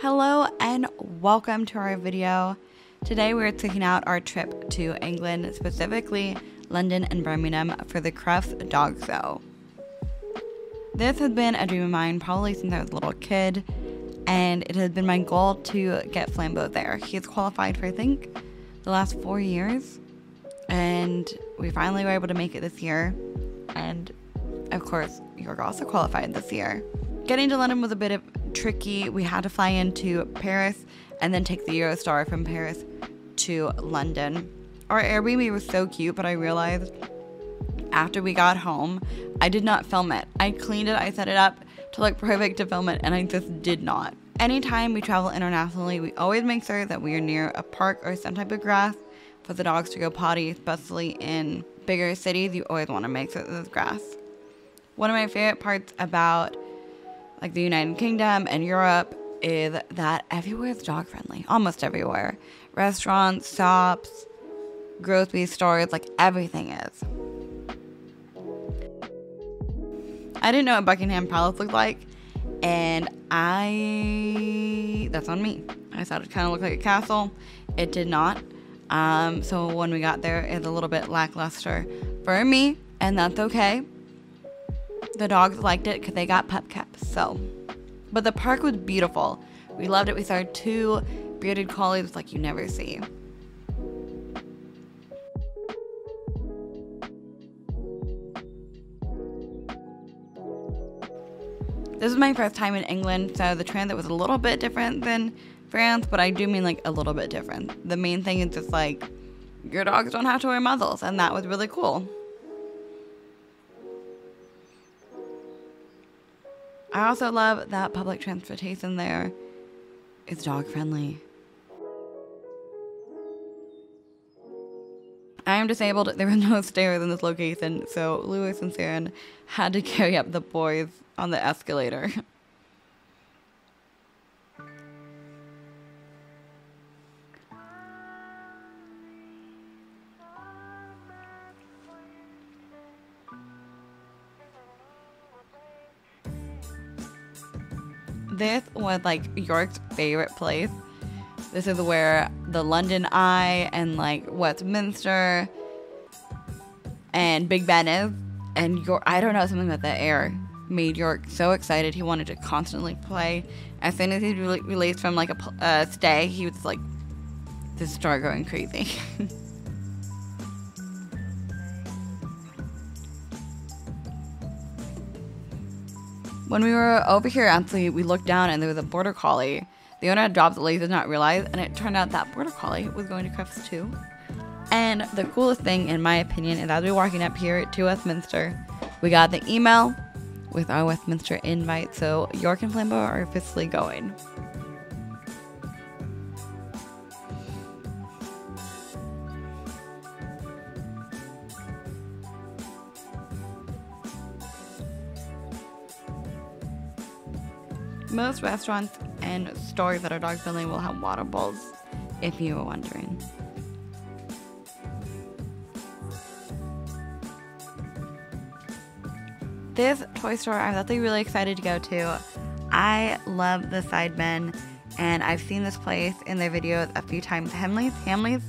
Hello and welcome to our video. Today we're taking out our trip to England, specifically London and Birmingham for the Crufts Dog Show. This has been a dream of mine probably since I was a little kid, and it has been my goal to get Flambo there. He has qualified for I think the last 4 years, and we finally were able to make it this year, and of course York also qualified this year. Getting to London was a bit tricky. We had to fly into Paris and then take the Eurostar from Paris to London. Our Airbnb was so cute, but I realized after we got home, I did not film it. I cleaned it, I set it up to look perfect to film it, and I just did not. Anytime we travel internationally, we always make sure that we are near a park or some type of grass for the dogs to go potty, especially in bigger cities. You always want to make sure that there's grass. One of my favorite parts about like the United Kingdom and Europe is that everywhere is dog friendly, almost everywhere. Restaurants, shops, grocery stores, like everything is. I didn't know what Buckingham Palace looked like, and that's on me. I thought it kind of looked like a castle. It did not. So when we got there, it's a little bit lackluster for me, and that's okay. The dogs liked it because they got pup caps, so. But the park was beautiful. We loved it. We saw 2 bearded collies like you never see. This was my first time in England, so the transit was a little bit different than France, but I do mean like a little bit different. The main thing is just like your dogs don't have to wear muzzles, and that was really cool. I also love that public transportation there is dog friendly. I am disabled. There were no stairs in this location, so Lewis and Saren had to carry up the boys on the escalator. This was like York's favorite place. This is where the London Eye and like Westminster and Big Ben is. And York, I don't know, something about the air made York so excited. He wanted to constantly play. As soon as he released from like a stay, he was like, just start going crazy. When we were over here, actually, we looked down and there was a border collie. The owner had dropped the leash, did not realize, and it turned out that border collie was going to Crufts too. And the coolest thing, in my opinion, is as we were walking up here to Westminster, we got the email with our Westminster invite, so York and Flambo are officially going. Most restaurants and stores that are dog friendly will have water bowls, if you were wondering. This toy store I was actually really excited to go to. I love the Sidemen, and I've seen this place in their videos a few times. Hamleys?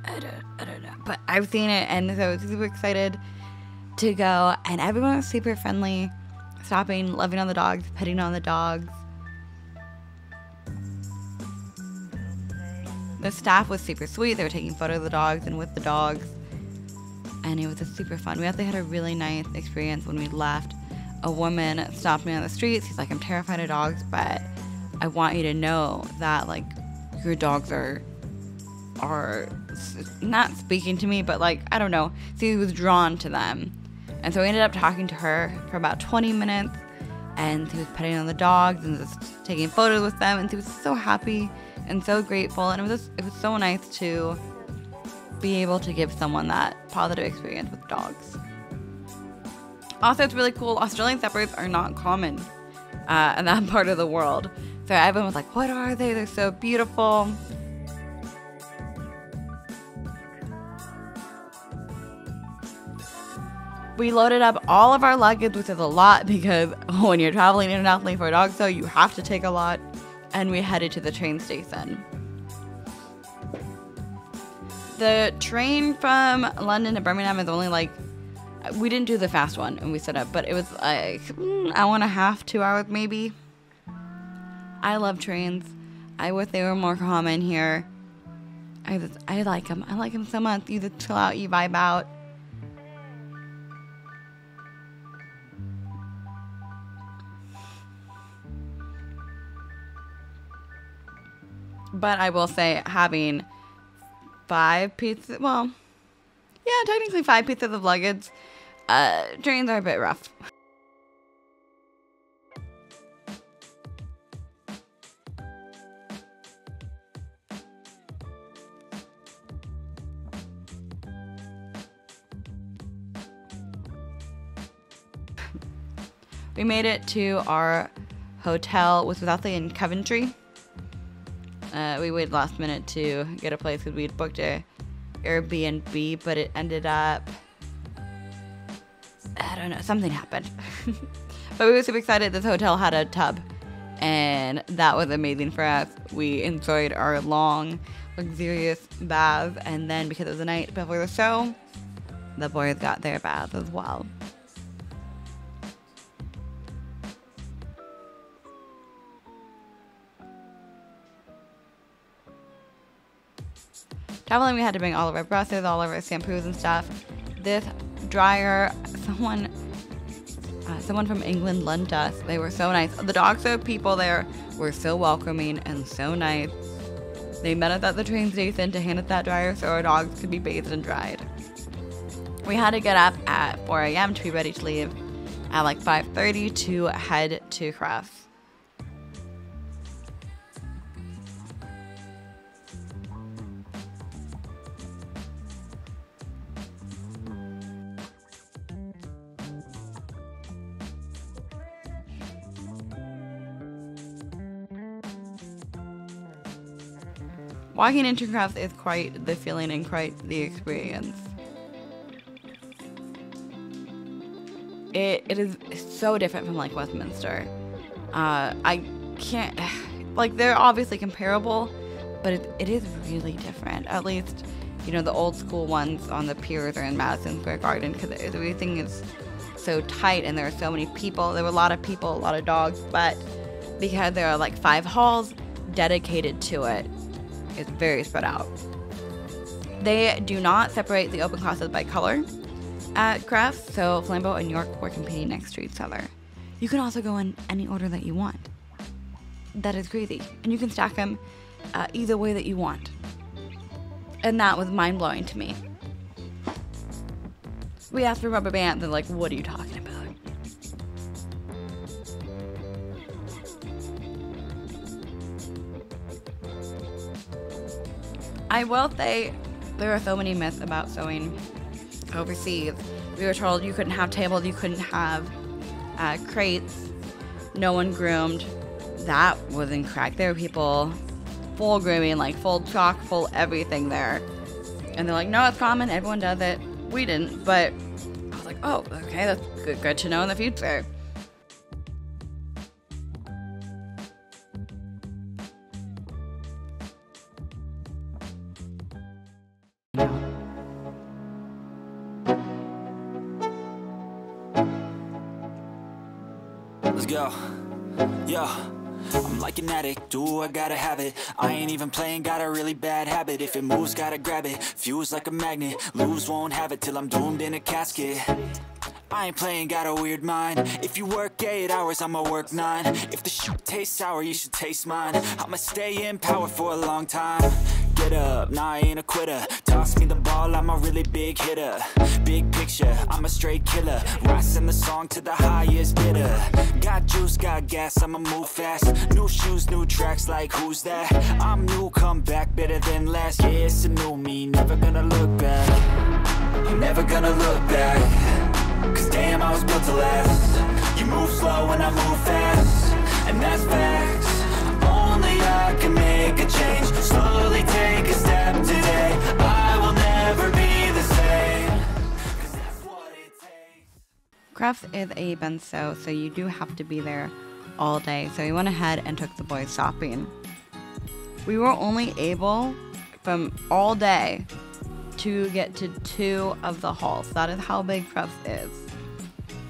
I don't know. But I've seen it, and so I was super excited to go, and everyone was super friendly. Stopping, loving on the dogs, petting on the dogs. The staff was super sweet. They were taking photos of the dogs and with the dogs. And it was just super fun. We actually had a really nice experience when we left. A woman stopped me on the street. She's like, I'm terrified of dogs, but I want you to know that like your dogs are not speaking to me, but like, I don't know. She was drawn to them. And so we ended up talking to her for about 20 minutes, and she was petting on the dogs and just taking photos with them, and she was so happy and so grateful, and it was so nice to be able to give someone that positive experience with dogs. Also, it's really cool. Australian Shepherds are not common in that part of the world. So everyone was like, what are they? They're so beautiful. We loaded up all of our luggage, which is a lot because when you're traveling internationally for a dog show, you have to take a lot. and we headed to the train station. The train from London to Birmingham is only like, we didn't do the fast one when we set up, but it was like an hour and a half, 2 hours maybe. I love trains. I wish they were more common here. I like them. I like them so much. You just chill out, you vibe out. But I will say, having 5 pieces, well, yeah, technically 5 pieces of luggage, trains are a bit rough. We made it to our hotel, which was actually in Coventry. We waited last minute to get a place because we had booked a Airbnb, but it ended up, I don't know, something happened. But we were super excited. This hotel had a tub, and that was amazing for us. We enjoyed our long, luxurious baths, and then because it was the night before the show, the boys got their baths as well. Traveling, we had to bring all of our brushes, all of our shampoos and stuff. This dryer, someone from England lent us. They were so nice. The dog show people there were so welcoming and so nice. They met us at the train station to hand us that dryer so our dogs could be bathed and dried. We had to get up at 4 a.m. to be ready to leave at like 5:30 to head to Crufts. Walking into Crufts is quite the feeling and quite the experience. It is so different from like Westminster. I can't, like, they're obviously comparable, but it is really different. At least, you know, the old school ones on the piers are in Madison Square Garden because everything is so tight and there are so many people. There were a lot of people, a lot of dogs, but because there are like 5 halls dedicated to it, it's very spread out. They do not separate the open classes by color at Crufts, so Flambo and York were competing next to each other. You can also go in any order that you want. That is crazy. And you can stack them either way that you want. And that was mind-blowing to me. We asked for rubber bands, and like, what are you talking about? I will say there are so many myths about sewing overseas. We were told you couldn't have tables, you couldn't have crates, no one groomed. That was incorrect. There were people full grooming, like full chalk, full everything there. And they're like, no, it's common, everyone does it. We didn't, but I was like, oh, okay, that's good to know in the future. Let's go. Yo, I'm like an addict, do I gotta have it. I ain't even playing, got a really bad habit. If it moves, gotta grab it, fuse like a magnet. Lose, won't have it till I'm doomed in a casket. I ain't playing, got a weird mind. If you work 8 hours, I'ma work 9. If the shoot tastes sour, you should taste mine. I'ma stay in power for a long time. Get up, nah, I ain't a quitter. Toss me the ball, I'm a really big hitter. Big picture, I'm a straight killer. Rising the song to the highest bidder. Got juice, got gas, I'ma move fast. New shoes, new tracks, like who's that? I'm new, come back, better than last. Yeah, it's a new me, never gonna look back. I'm never gonna look back. Cause damn, I was built to last. You move slow and I move fast, and that's facts. Only I can make a change. Slowly take a step today. I will never be the same. Cause that's what it takes. Crufts is a benzo, so you do have to be there all day, so we went ahead and took the boys shopping. We were only able from all day to get to 2 of the halls. That is how big Crufts is.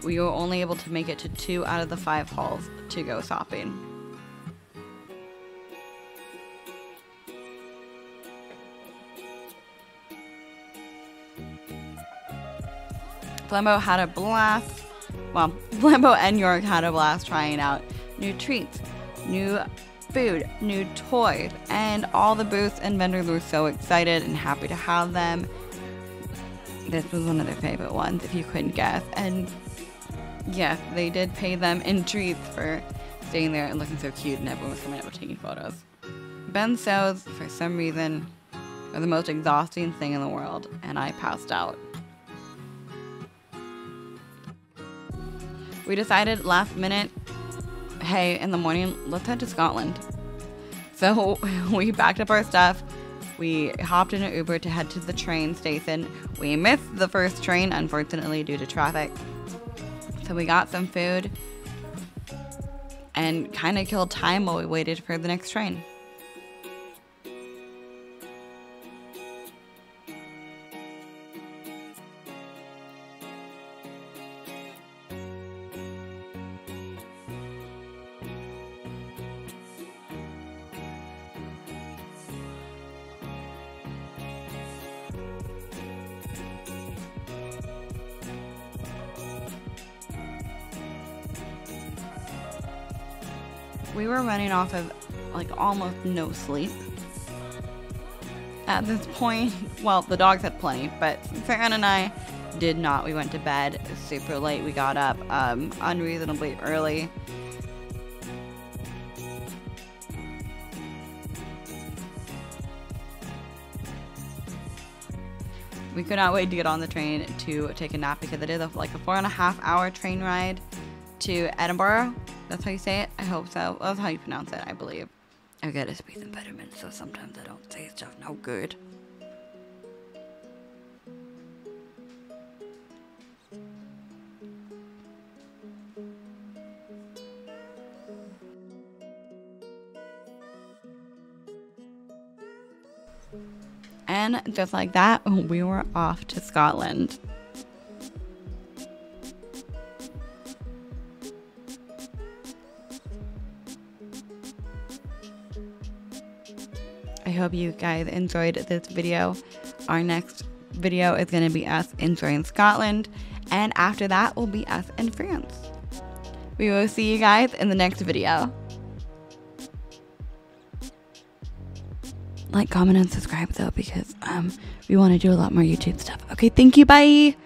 We were only able to make it to 2 out of the 5 halls to go shopping. Flambo had a blast. Well, Flambo and York had a blast trying out new treats, new food, new toys, and all the booths and vendors were so excited and happy to have them. This was one of their favorite ones, if you couldn't guess. And yes, they did pay them in treats for staying there and looking so cute, and everyone was coming up and taking photos. Ben sales, for some reason, are the most exhausting thing in the world, and I passed out. We decided last minute, hey, in the morning, let's head to Scotland. So we packed up our stuff. We hopped in an Uber to head to the train station. We missed the first train, unfortunately, due to traffic. So we got some food and kind of killed time while we waited for the next train. We were running off of like almost no sleep at this point. Well, the dogs had plenty, but Farron and I did not. We went to bed super late. We got up unreasonably early. We could not wait to get on the train to take a nap because it is like a 4.5-hour train ride to Edinburgh. That's how you say it? I hope so. That's how you pronounce it, I believe. I get a speech impediment, so sometimes I don't say stuff no good. And just like that, we were off to Scotland. I hope you guys enjoyed this video. Our next video is going to be us enjoying Scotland, and after that will be us in France. We will see you guys in the next video. Like, comment, and subscribe though, because we want to do a lot more YouTube stuff. Okay, thank you, bye!